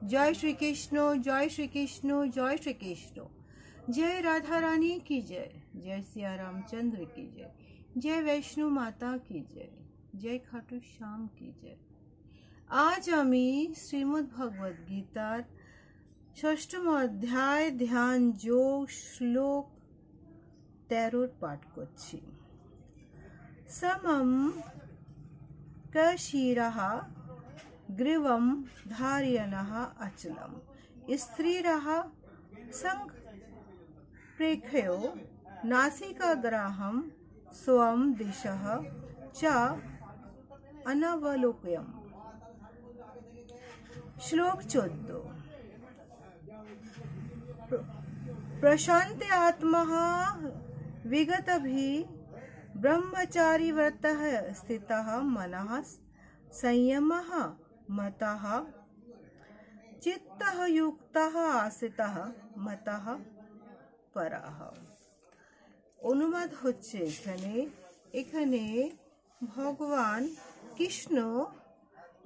जय श्री कृष्ण, जय श्री कृष्ण, जय श्री कृष्ण। जय राधा रानी की जय, जय सिया रामचंद्र की जय, जय वैष्णो माता की जय, जय खाटू श्याम की जय। आज आमी श्रीमद् भगवद गीतार षष्ठम अध्याय ध्यान যোগ श्लोक 13 पाठ করছি। समम कशिरः ग्रीवं धारयनः अचलम स्त्रीरः संप्रेक्षयो नासिकाग्राहं स्वं दिशः च अनवलोकयम्। श्लोक 14। प्रशान्त आत्मः विगतभिः ब्रह्मचारी व्रतः स्थितः मनः संयमः मतः चित्तः युक्तः आस्थितः मतः परः। অনুবাদ হচ্ছে এখানে ভগবান কৃষ্ণ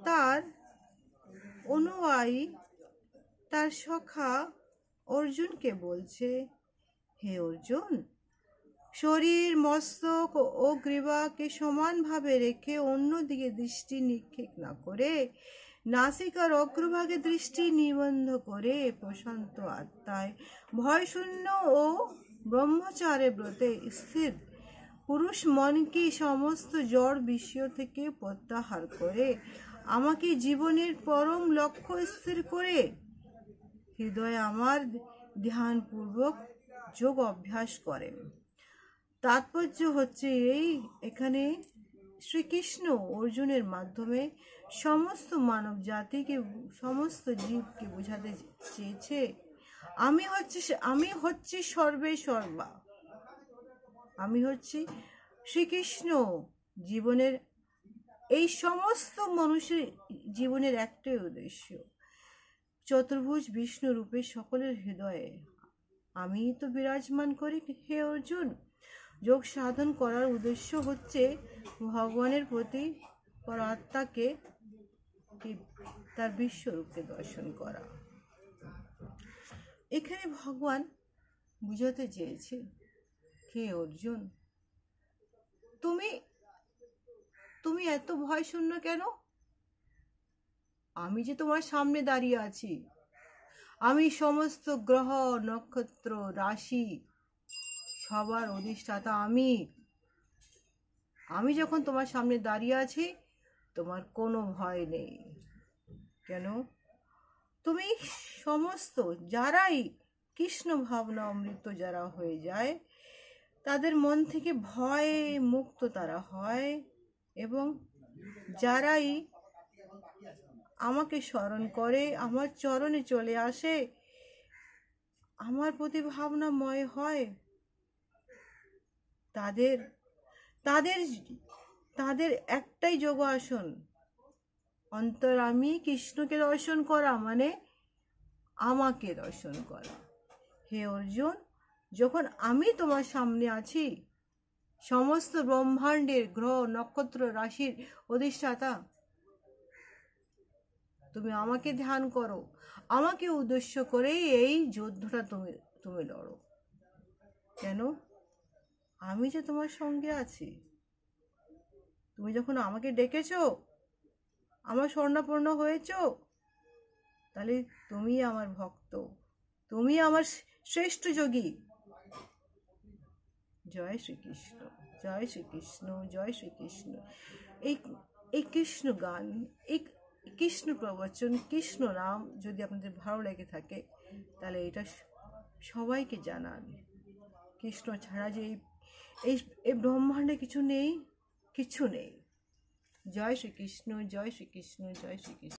তার অনুয়ায়ী তার সখা অর্জুনকে বলছে, হে অর্জুন, শরীর মস্তক ও গ্রীবাকে সমানভাবে রেখে অন্যদিকে দৃষ্টি নিক্ষেপ না করে নাসিকার অগ্রভাগে দৃষ্টি নিবদ্ধ করে প্রশান্ত আত্মায় ভয়শূন্য ও ব্রহ্মচারে ব্রতে স্থির পুরুষ মনকে সমস্ত জড় বিষয় থেকে প্রত্যাহার করে আমাকে জীবনের পরম লক্ষ্য স্থির করে হৃদয়ে আমার ধ্যানপূর্বক যোগ অভ্যাস করেন। তাৎপর্য হচ্ছে এখানে শ্রীকৃষ্ণ অর্জুনের মাধ্যমে সমস্ত মানব জাতিকে সমস্ত জীবকে বোঝাতে চেয়েছে, আমি হচ্ছি সর্বে সর্বা, আমি হচ্ছি শ্রীকৃষ্ণ। জীবনের এই সমস্ত মানুষের জীবনের একটাই উদ্দেশ্য, চতুর্ভুজ বিষ্ণু রূপে সকলের হৃদয়ে আমি তো বিরাজমান করি। হে অর্জুন, যোগ সাধন করার উদ্দেশ্য হচ্ছে ভগবানের প্রতি পরাত্মাকে তার বিশ্বরূপকে দর্শন করা। এখানে ভগবান বুঝাতে চেয়েছে, হে অর্জুন, তুমি এত ভয় শূন্য কেন? আমি যে তোমার সামনে দাঁড়িয়ে আছি, আমি সমস্ত গ্রহ নক্ষত্র রাশি সবার অধিষ্ঠাতা, আমি যখন তোমার সামনে দাঁড়িয়ে আছি তোমার কোনো ভয় নেই। কেন? তুমি সমস্ত যারাই কৃষ্ণ ভাবনা অমৃত যারা হয়ে যায় তাদের মন থেকে ভয় মুক্ত তারা হয়, এবং যারাই আমাকে স্মরণ করে আমার চরণে চলে আসে আমার প্রতি ভাবনাময় হয়, তাদের তাদের তাদের একটাই যোগ আসন, অন্তরামী কৃষ্ণকে দর্শন করা মানে আমাকে দর্শন করা। হে অর্জুন, যখন আমি তোমার সামনে আছি, সমস্ত ব্রহ্মাণ্ডের গ্রহ নক্ষত্র রাশির অধিষ্ঠাতা, তুমি আমাকে ধ্যান করো, আমাকে উদ্দেশ্য করে এই যুদ্ধটা তুমি লড়ো। কেন? আমি যে তোমার সঙ্গে আছি। তুমি যখন আমাকে ডেকেছো, আমার স্বর্ণাপন্ন হয়েছো, তাহলে তুমি আমার ভক্ত, তুমি আমার শ্রেষ্ঠ যোগী। জয় শ্রীকৃষ্ণ, জয় শ্রীকৃষ্ণ, জয় শ্রীকৃষ্ণ। এই কৃষ্ণ গান, এই কৃষ্ণ প্রবচন, কৃষ্ণ নাম যদি আপনাদের ভালো লেগে থাকে তাহলে এটা সবাইকে জানান। কৃষ্ণ ছাড়া যে এই ব্রহ্মাণ্ডে কিছু নেই। জয় শ্রীকৃষ্ণ, জয় শ্রীকৃষ্ণ, জয় শ্রীকৃষ্ণ।